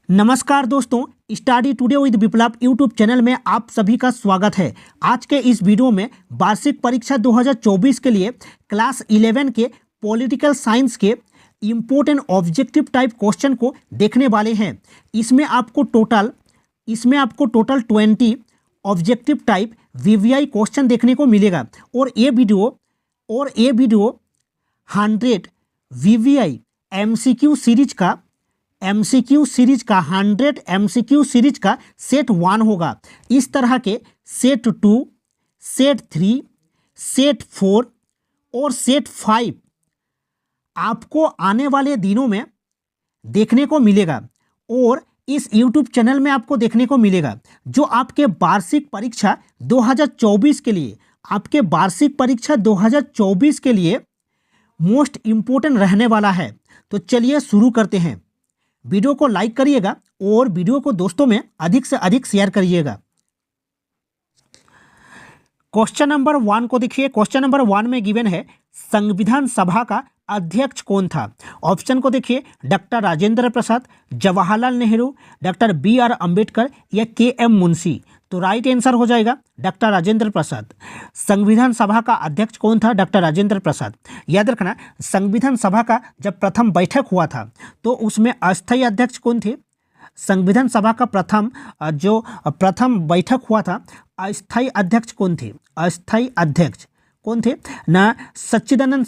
नमस्कार दोस्तों, study today with Viplav YouTube channel में आप सभी का स्वागत है। आज के इस वीडियो में वार्षिक परीक्षा 2024 के लिए क्लास 11 के पॉलिटिकल साइंस के इम्पोर्टेंट ऑब्जेक्टिव टाइप क्वेश्चन को देखने वाले हैं। इसमें आपको total 20 objective type VVI question देखने को मिलेगा और ये वीडियो 100 वीवीआई एमसीक्यू सीरीज का 100 एमसीक्यू सीरीज का सेट 1 होगा। इस तरह के सेट 2, सेट 3, सेट 4 और सेट 5 आपको आने वाले दिनों में देखने को मिलेगा और इस YouTube चैनल में आपको देखने को मिलेगा, जो आपके वार्षिक परीक्षा 2024 के लिए मोस्ट इम्पोर्टेंट रहने वाला है। तो चलिए शुरू करते हैं। वीडियो को लाइक करिएगा और वीडियो को दोस्तों में अधिक से अधिक शेयर करिएगा। क्वेश्चन नंबर 1 को देखिए। क्वेश्चन नंबर 1 में गिवन है संविधान सभा का अध्यक्ष कौन था। ऑप्शन को देखिए, doctor Rajendra Prasad, Jawaharlal Nehru, doctor BR Ambedkar या KM मुंशी। तो राइट आंसर हो जाएगा डॉक्टर राजेंद्र प्रसाद। संविधान सभा का अध्यक्ष कौन था? डॉक्टर राजेंद्र प्रसाद। याद रखना, संविधान सभा का जब प्रथम बैठक हुआ था तो उसमें अस्थायी अध्यक्ष कौन थे? संविधान सभा का प्रथम बैठक हुआ था, अस्थायी अध्यक्ष कौन थे? अस्थायी अध्यक्ष कौन थे? ना सच्चिदानंद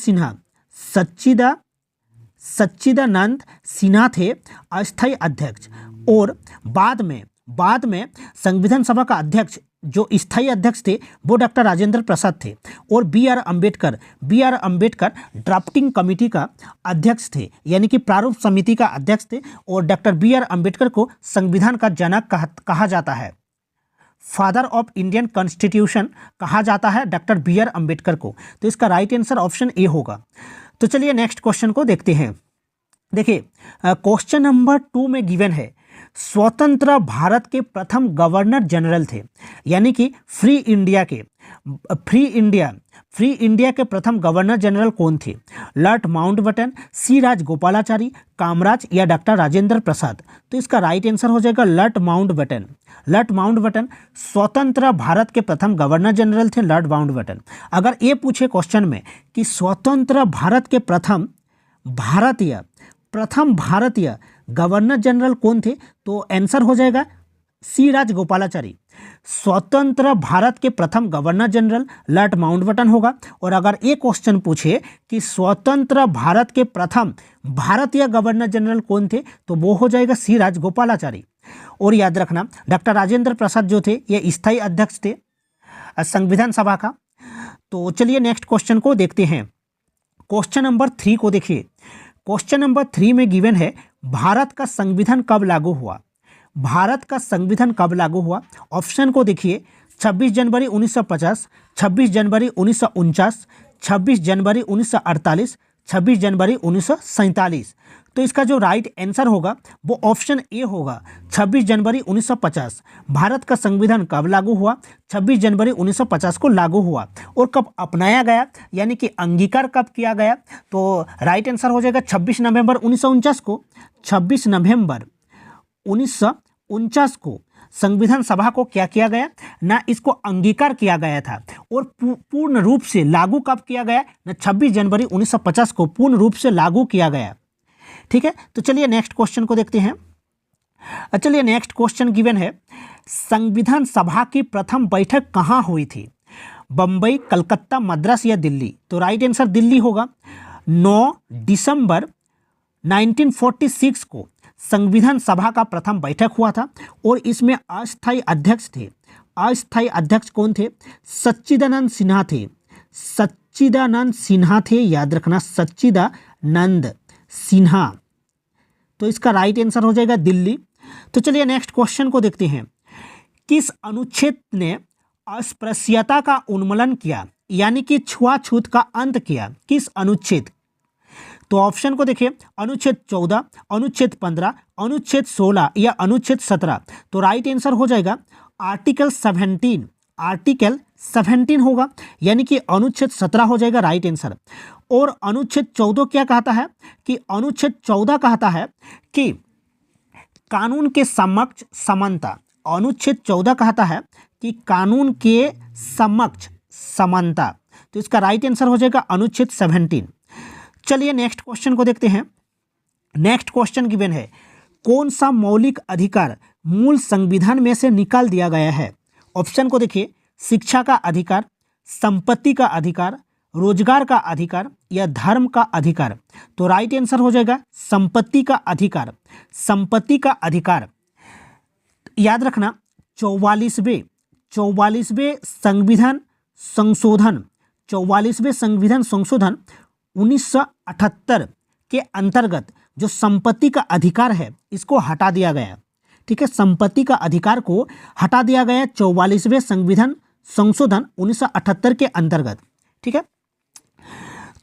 सिन्हा थे अस्थायी अध्यक्ष। और बाद में संविधान सभा का अध्यक्ष जो स्थायी अध्यक्ष थे वो डॉक्टर राजेंद्र प्रसाद थे और BR अम्बेडकर ड्राफ्टिंग कमेटी का अध्यक्ष थे, यानी कि प्रारूप समिति का अध्यक्ष थे। और डॉक्टर BR अम्बेडकर को संविधान का जनक कहा जाता है, फादर ऑफ इंडियन कॉन्स्टिट्यूशन कहा जाता है डॉक्टर BR अम्बेडकर को। तो इसका राइट आंसर ऑप्शन ए होगा। तो चलिए नेक्स्ट क्वेश्चन को देखते हैं। देखिए, क्वेश्चन नंबर 2 में गिवन है स्वतंत्र भारत के प्रथम गवर्नर जनरल थे, यानी कि फ्री इंडिया के प्रथम गवर्नर जनरल कौन थे? Lord Mountbatten, C Rajagopalachari, Kamaraj या डॉक्टर राजेंद्र प्रसाद। तो इसका राइट आंसर हो जाएगा लॉर्ड माउंटबेटन स्वतंत्र भारत के प्रथम गवर्नर जनरल थे, लॉर्ड माउंटबेटन। अगर ये पूछे क्वेश्चन में कि स्वतंत्र भारत के प्रथम भारतीय गवर्नर जनरल कौन थे, तो आंसर हो जाएगा C राजगोपालाचारी। स्वतंत्र भारत के प्रथम गवर्नर जनरल लॉर्ड माउंटबेटन होगा। और अगर एक क्वेश्चन पूछे कि स्वतंत्र भारत के प्रथम भारतीय गवर्नर जनरल कौन थे, तो वो हो जाएगा C राजगोपालाचारी। और याद रखना, डॉक्टर राजेंद्र प्रसाद जो थे ये स्थायी अध्यक्ष थे संविधान सभा का। तो चलिए नेक्स्ट क्वेश्चन को देखते हैं। क्वेश्चन नंबर 3 को देखिए। क्वेश्चन नंबर 3 में गिवन है भारत का संविधान कब लागू हुआ? ऑप्शन को देखिए, 26 जनवरी 1950, 26 जनवरी 1949, 26 जनवरी 1948, 26 जनवरी 1947। तो इसका जो राइट आंसर होगा वो ऑप्शन ए होगा, 26 जनवरी 1950। भारत का संविधान कब लागू हुआ? 26 जनवरी 1950 को लागू हुआ। और कब अपनाया गया, यानी कि अंगीकार कब किया गया? तो राइट आंसर हो जाएगा 26 नवंबर 1949 को। 26 नवंबर 1949 को संविधान सभा को क्या किया गया ना, इसको अंगीकार किया गया था। और पूर्ण रूप से लागू कब किया गया ना, 26 जनवरी 1950 को पूर्ण रूप से लागू किया गया। ठीक है, तो चलिए नेक्स्ट क्वेश्चन को देखते हैं। चलिए नेक्स्ट क्वेश्चन गिवन है संविधान सभा की प्रथम बैठक कहाँ हुई थी? बम्बई, कलकत्ता, मद्रास या दिल्ली। तो राइट आंसर दिल्ली होगा। 9 दिसंबर 1946 को संविधान सभा का प्रथम बैठक हुआ था और इसमें अस्थायी अध्यक्ष थे। अस्थायी अध्यक्ष कौन थे? सच्चिदानंद सिन्हा थे। याद रखना, सच्चिदानंद सिन्हा। तो इसका राइट आंसर हो जाएगा दिल्ली। तो चलिए नेक्स्ट क्वेश्चन को देखते हैं। किस अनुच्छेद ने अस्पृश्यता का उन्मूलन किया, यानी कि छुआछूत का अंत किया? किस अनुच्छेद? तो ऑप्शन को देखिए, अनुच्छेद 14, अनुच्छेद 15, अनुच्छेद 16 या अनुच्छेद 17। तो राइट आंसर हो जाएगा आर्टिकल 17 होगा, यानी कि अनुच्छेद 17 हो जाएगा राइट आंसर। और अनुच्छेद 14 क्या कहता है कि अनुच्छेद 14 कहता है कि कानून के समक्ष समानता। अनुच्छेद 14 कहता है कि कानून के समक्ष समानता। तो इसका राइट आंसर हो जाएगा अनुच्छेद 17। चलिए नेक्स्ट क्वेश्चन को देखते हैं। नेक्स्ट क्वेश्चन गिवन है, कौन सा मौलिक अधिकार मूल संविधान में से निकाल दिया गया है? ऑप्शन को देखिए, शिक्षा का अधिकार, संपत्ति का अधिकार, रोजगार का अधिकार या धर्म का अधिकार। तो राइट आंसर हो जाएगा संपत्ति का अधिकार। संपत्ति का अधिकार याद रखना, 44वें संविधान संशोधन 1978 के अंतर्गत जो संपत्ति का अधिकार है इसको हटा दिया गया। ठीक है, संपत्ति का अधिकार को हटा दिया गया 44वें संविधान संशोधन 1978 के अंतर्गत। ठीक है,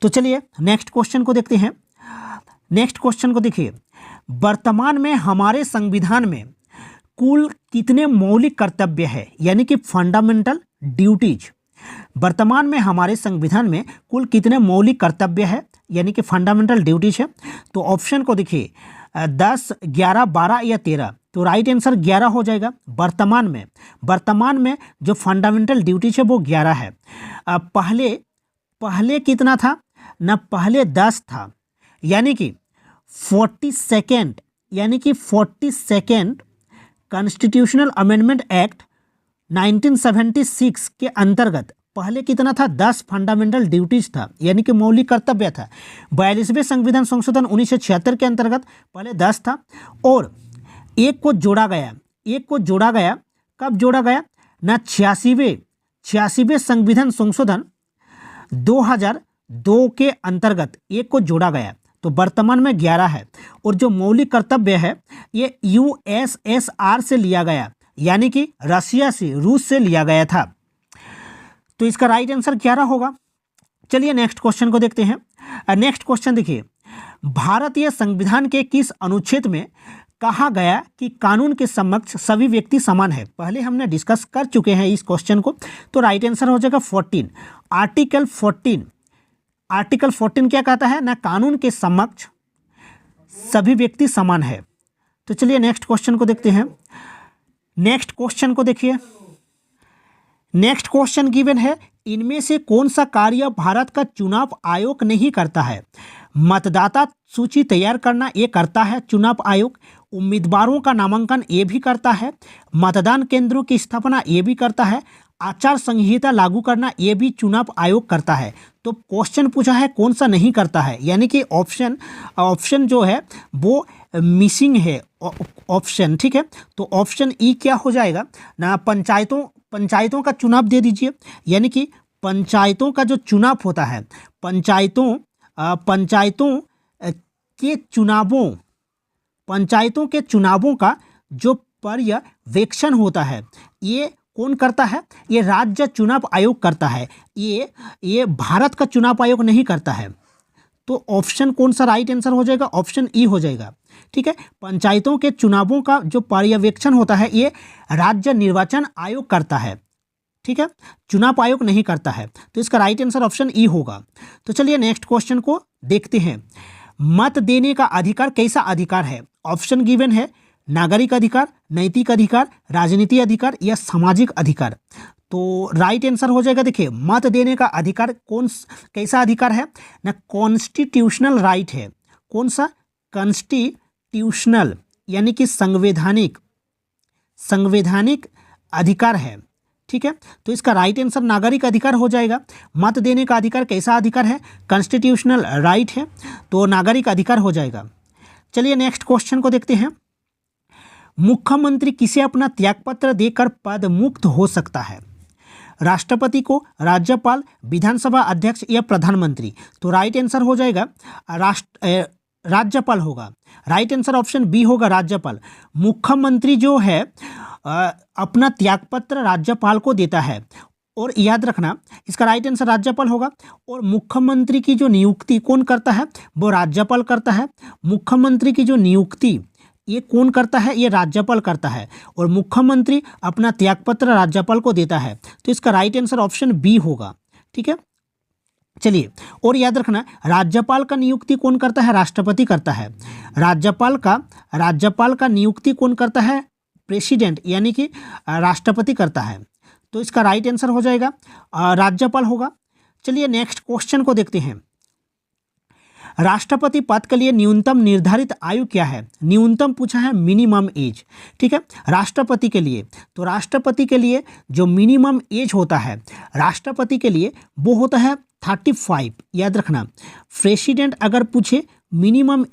तो चलिए नेक्स्ट क्वेश्चन को देखते हैं। नेक्स्ट क्वेश्चन को देखिए, वर्तमान में हमारे संविधान में कुल कितने मौलिक कर्तव्य है, यानी कि फंडामेंटल ड्यूटीज। वर्तमान में हमारे संविधान में कुल कितने मौलिक कर्तव्य है, यानी कि फंडामेंटल ड्यूटीज है। तो ऑप्शन को देखिए, 10, 11, 12 या 13। तो राइट आंसर 11 हो जाएगा। वर्तमान में जो फंडामेंटल ड्यूटीज है वो 11 है। पहले कितना था ना, पहले 10 था, यानी कि 42nd कॉन्स्टिट्यूशनल अमेंडमेंट एक्ट 1976 के अंतर्गत पहले कितना था, 10 फंडामेंटल ड्यूटीज था, यानी कि मौलिक कर्तव्य था। 42वें संविधान संशोधन 1976 के अंतर्गत पहले 10 था और एक को जोड़ा गया। कब जोड़ा गया ना, 86वें संविधान संशोधन 2002 के अंतर्गत एक को जोड़ा गया। तो वर्तमान में 11 है और जो मौलिक कर्तव्य है ये USSR से लिया गया, यानी कि रूस से लिया गया था। तो इसका राइट आंसर 11 होगा। चलिए नेक्स्ट क्वेश्चन को देखते हैं। नेक्स्ट क्वेश्चन देखिए, भारतीय संविधान के किस अनुच्छेद में कहा गया कि कानून के समक्ष सभी व्यक्ति समान है? पहले हमने डिस्कस कर चुके हैं इस क्वेश्चन को। तो राइट आंसर हो जाएगा 14। आर्टिकल 14 क्या कहता है ना, कानून के समक्ष सभी व्यक्ति समान है। तो चलिए नेक्स्ट क्वेश्चन को देखते हैं। नेक्स्ट क्वेश्चन को देखिए। नेक्स्ट क्वेश्चन गिवन है, इनमें से कौन सा कार्य भारत का चुनाव आयोग नहीं करता है? मतदाता सूची तैयार करना ये करता है चुनाव आयोग, उम्मीदवारों का नामांकन ये भी करता है, मतदान केंद्रों की स्थापना ये भी करता है, आचार संहिता लागू करना ये भी चुनाव आयोग करता है। तो क्वेश्चन पूछा है कौन सा नहीं करता है, यानी कि ऑप्शन जो है वो मिसिंग है ऑप्शन। ठीक है, तो ऑप्शन ई क्या हो जाएगा ना, पंचायतों का चुनाव दे दीजिए, यानी कि पंचायतों का जो चुनाव होता है, पंचायतों के चुनावों का जो पर्यवेक्षण होता है ये कौन करता है? ये राज्य चुनाव आयोग करता है, ये भारत का चुनाव आयोग नहीं करता है। तो ऑप्शन कौन सा राइट आंसर हो जाएगा? ऑप्शन ई हो जाएगा। ठीक है, पंचायतों के चुनावों का जो पर्यवेक्षण होता है ये राज्य निर्वाचन आयोग करता है। ठीक है, चुनाव आयोग नहीं करता है। तो इसका राइट आंसर ऑप्शन ई होगा। तो चलिए नेक्स्ट क्वेश्चन को देखते हैं। मत देने का अधिकार कैसा अधिकार है? ऑप्शन गिवन है, नागरिक अधिकार, नैतिक अधिकार, राजनीतिक अधिकार या सामाजिक अधिकार। तो राइट आंसर हो जाएगा, देखिए मत देने का अधिकार कैसा अधिकार है ना, कॉन्स्टिट्यूशनल राइट है। कौन सा? कॉन्स्टिट्यूशनल, यानी कि संवैधानिक अधिकार है। ठीक है, तो इसका राइट आंसर नागरिक अधिकार हो जाएगा। मत देने का अधिकार कैसा अधिकार है? कॉन्स्टिट्यूशनल राइट है, तो नागरिक अधिकार हो जाएगा। चलिए नेक्स्ट क्वेश्चन को देखते हैं। मुख्यमंत्री किसे अपना त्यागपत्र देकर पद मुक्त हो सकता है? राष्ट्रपति को, राज्यपाल, विधानसभा अध्यक्ष या प्रधानमंत्री। तो राइट आंसर हो जाएगा राज्यपाल होगा। राइट आंसर ऑप्शन बी होगा, राज्यपाल। मुख्यमंत्री जो है अपना त्यागपत्र राज्यपाल को देता है, और याद रखना इसका राइट आंसर राज्यपाल होगा। और मुख्यमंत्री की जो नियुक्ति कौन करता है? वो राज्यपाल करता है। मुख्यमंत्री की जो नियुक्ति ये कौन करता है? ये राज्यपाल करता है, और मुख्यमंत्री अपना त्यागपत्र राज्यपाल को देता है। तो इसका राइट आंसर ऑप्शन बी होगा। ठीक है, चलिए, और याद रखना राज्यपाल का नियुक्ति कौन करता है? राष्ट्रपति करता है। राज्यपाल का नियुक्ति कौन करता है? प्रेसिडेंट यानी कि राष्ट्रपति करता है। तो इसका राइट आंसर हो जाएगा राज्यपाल होगा। चलिए नेक्स्ट क्वेश्चन को देखते हैं। राष्ट्रपति पद के लिए न्यूनतम निर्धारित आयु क्या है? न्यूनतम पूछा है, मिनिमम एज। ठीक है, राष्ट्रपति के लिए, तो राष्ट्रपति के लिए जो मिनिमम एज होता है राष्ट्रपति के लिए वो होता है 35। याद रखना, प्रेसिडेंट अगर पूछे मिनिमम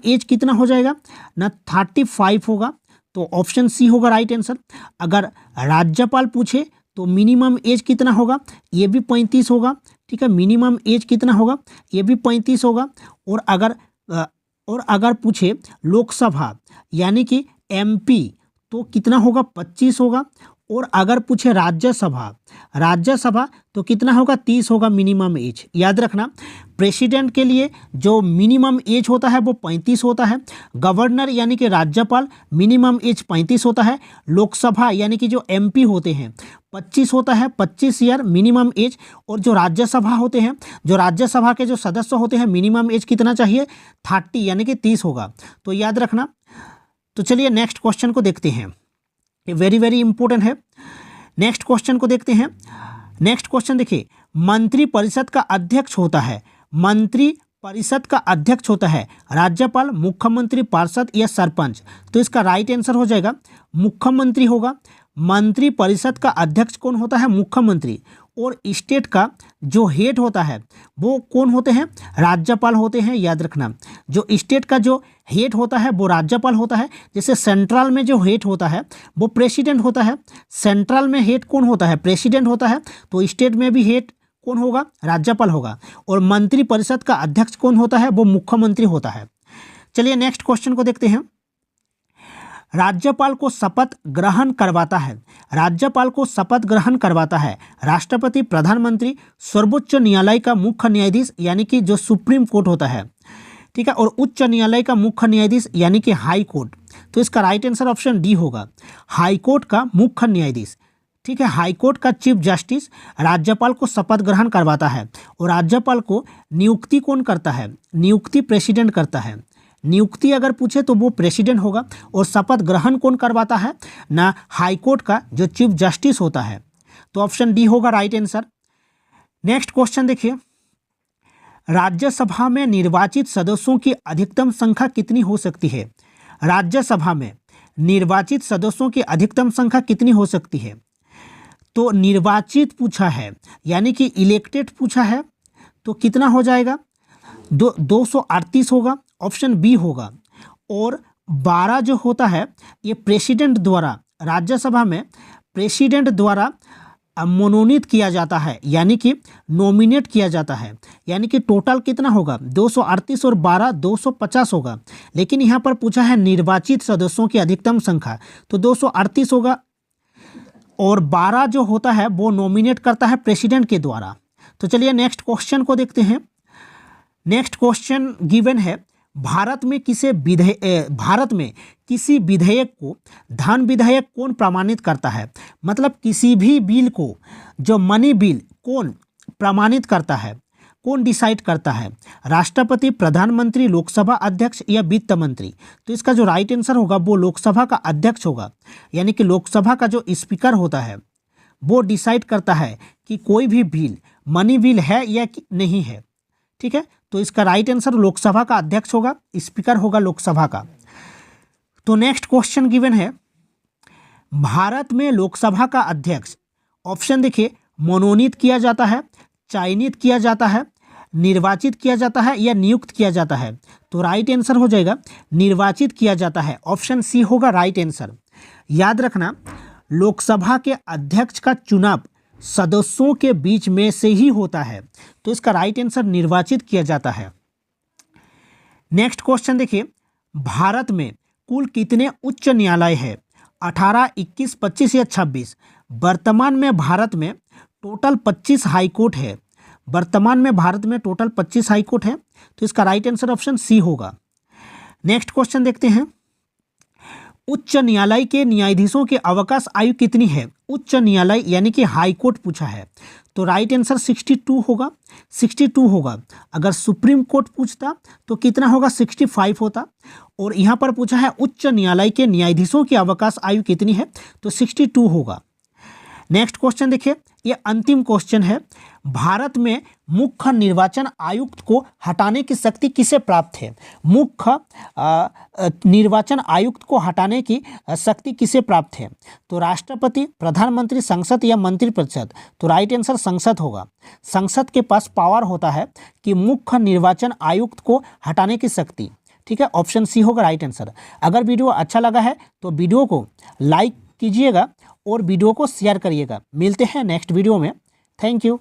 एज कितना हो जाएगा ना? 35 होगा, तो ऑप्शन सी होगा राइट आंसर। अगर राज्यपाल पूछे तो मिनिमम एज कितना होगा? ये भी 35 होगा। ठीक है, मिनिमम एज कितना होगा? ये भी 35 होगा। और अगर पूछे लोकसभा यानी कि एमपी तो कितना होगा? 25 होगा। और अगर पूछे राज्यसभा तो कितना होगा? 30 होगा मिनिमम एज। याद रखना, प्रेसिडेंट के लिए जो मिनिमम एज होता है वो 35 होता है। गवर्नर यानी कि राज्यपाल मिनिमम एज 35 होता है। लोकसभा यानी कि जो एमपी होते हैं 25 होता है, 25 ईयर मिनिमम एज। और जो राज्यसभा होते हैं, जो राज्यसभा के जो सदस्य होते हैं मिनिमम एज कितना चाहिए? 30 यानी कि 30 होगा। तो याद रखना। तो चलिए नेक्स्ट क्वेश्चन को देखते हैं, ये वेरी वेरी इंपॉर्टेंट है। नेक्स्ट क्वेश्चन को देखते हैं। नेक्स्ट क्वेश्चन देखिए, मंत्री परिषद का अध्यक्ष होता है, मंत्री परिषद का अध्यक्ष होता है राज्यपाल, मुख्यमंत्री, पार्षद या सरपंच? तो इसका राइट आंसर हो जाएगा मुख्यमंत्री होगा। मंत्री परिषद का अध्यक्ष कौन होता है? मुख्यमंत्री। और स्टेट का जो हेड होता है वो कौन होते हैं? राज्यपाल होते हैं। याद रखना, जो स्टेट का जो हेड होता है वो राज्यपाल होता है। जैसे सेंट्रल में जो हेड होता है वो प्रेसिडेंट होता है। सेंट्रल में हेड कौन होता है? प्रेसिडेंट होता है। तो स्टेट में भी हेड कौन होगा? राज्यपाल होगा। और मंत्री परिषद का अध्यक्ष कौन होता है? वो मुख्यमंत्री होता है। चलिए नेक्स्ट क्वेश्चन को देखते हैं। राज्यपाल को शपथ ग्रहण करवाता है, राज्यपाल को शपथ ग्रहण करवाता है राष्ट्रपति, प्रधानमंत्री, सर्वोच्च न्यायालय का मुख्य न्यायाधीश यानी कि जो सुप्रीम कोर्ट होता है। ठीक है, और उच्च न्यायालय का मुख्य न्यायाधीश यानी कि हाई कोर्ट। तो इसका राइट आंसर ऑप्शन डी होगा, हाई कोर्ट का मुख्य न्यायाधीश। ठीक है, हाई कोर्ट का चीफ जस्टिस राज्यपाल को शपथ ग्रहण करवाता है। और राज्यपाल को नियुक्ति कौन करता है? नियुक्ति प्रेसिडेंट करता है। नियुक्ति अगर पूछे तो वो प्रेसिडेंट होगा। और शपथ ग्रहण कौन करवाता है ना? हाई कोर्ट का जो चीफ जस्टिस होता है। तो ऑप्शन डी होगा राइट आंसर। नेक्स्ट क्वेश्चन देखिए, राज्यसभा में निर्वाचित सदस्यों की अधिकतम संख्या कितनी हो सकती है? राज्यसभा में निर्वाचित सदस्यों की अधिकतम संख्या कितनी हो सकती है? तो निर्वाचित पूछा है यानी कि इलेक्टेड पूछा है, तो कितना हो जाएगा? 238 होगा, ऑप्शन बी होगा। और 12 जो होता है ये प्रेसिडेंट द्वारा, राज्यसभा में प्रेसिडेंट द्वारा मनोनीत किया जाता है यानी कि नॉमिनेट किया जाता है। यानी कि टोटल कितना होगा? 238 और 12 250 होगा। लेकिन यहाँ पर पूछा है निर्वाचित सदस्यों की अधिकतम संख्या, तो 238 होगा। और 12 जो होता है वो नॉमिनेट करता है प्रेसिडेंट के द्वारा। तो चलिए नेक्स्ट क्वेश्चन को देखते हैं। नेक्स्ट क्वेश्चन गिवन है, भारत में किसी विधेयक को धन विधेयक कौन प्रमाणित करता है? मतलब किसी भी बिल को, जो मनी बिल, कौन प्रमाणित करता है, कौन डिसाइड करता है? राष्ट्रपति, प्रधानमंत्री, लोकसभा अध्यक्ष या वित्त मंत्री? तो इसका जो राइट आंसर होगा वो लोकसभा का अध्यक्ष होगा। यानी कि लोकसभा का जो स्पीकर होता है वो डिसाइड करता है कि कोई भी बिल मनी बिल है या नहीं है। ठीक है, तो इसका राइट आंसर लोकसभा का अध्यक्ष होगा, स्पीकर होगा लोकसभा का। तो नेक्स्ट क्वेश्चन गिवन है, भारत में लोकसभा का अध्यक्ष, ऑप्शन देखिए, मनोनीत किया जाता है, चयनित किया जाता है, निर्वाचित किया जाता है या नियुक्त किया जाता है? तो राइट आंसर हो जाएगा निर्वाचित किया जाता है, ऑप्शन सी होगा राइट आंसर। याद रखना, लोकसभा के अध्यक्ष का चुनाव सदस्यों के बीच में से ही होता है, तो इसका राइट आंसर निर्वाचित किया जाता है। नेक्स्ट क्वेश्चन देखिए, भारत में कुल कितने उच्च न्यायालय है? 18, 21, 25 या 26? वर्तमान में भारत में टोटल 25 हाई कोर्ट है। वर्तमान में भारत में टोटल 25 हाई कोर्ट है, तो इसका राइट आंसर ऑप्शन सी होगा। नेक्स्ट क्वेश्चन देखते हैं, उच्च न्यायालय के न्यायाधीशों की अवकाश आयु कितनी है? उच्च न्यायालय यानी कि हाई कोर्ट पूछा है, तो राइट आंसर 62 होगा, 62 होगा। अगर सुप्रीम कोर्ट पूछता तो कितना होगा, 65 होता। और यहाँ पर पूछा है उच्च न्यायालय के न्यायाधीशों की अवकाश आयु कितनी है, तो 62 होगा। नेक्स्ट क्वेश्चन देखिए, ये अंतिम क्वेश्चन है। भारत में मुख्य निर्वाचन आयुक्त को हटाने की शक्ति किसे प्राप्त है? मुख्य निर्वाचन आयुक्त को हटाने की शक्ति किसे प्राप्त है? तो राष्ट्रपति, प्रधानमंत्री, संसद या मंत्रिपरिषद? तो राइट आंसर संसद होगा। संसद के पास पावर होता है कि मुख्य निर्वाचन आयुक्त को हटाने की शक्ति। ठीक है, ऑप्शन सी होगा राइट आंसर। अगर वीडियो अच्छा लगा है तो वीडियो को लाइक कीजिएगा और वीडियो को शेयर करिएगा। मिलते हैं नेक्स्ट वीडियो में। Thank you.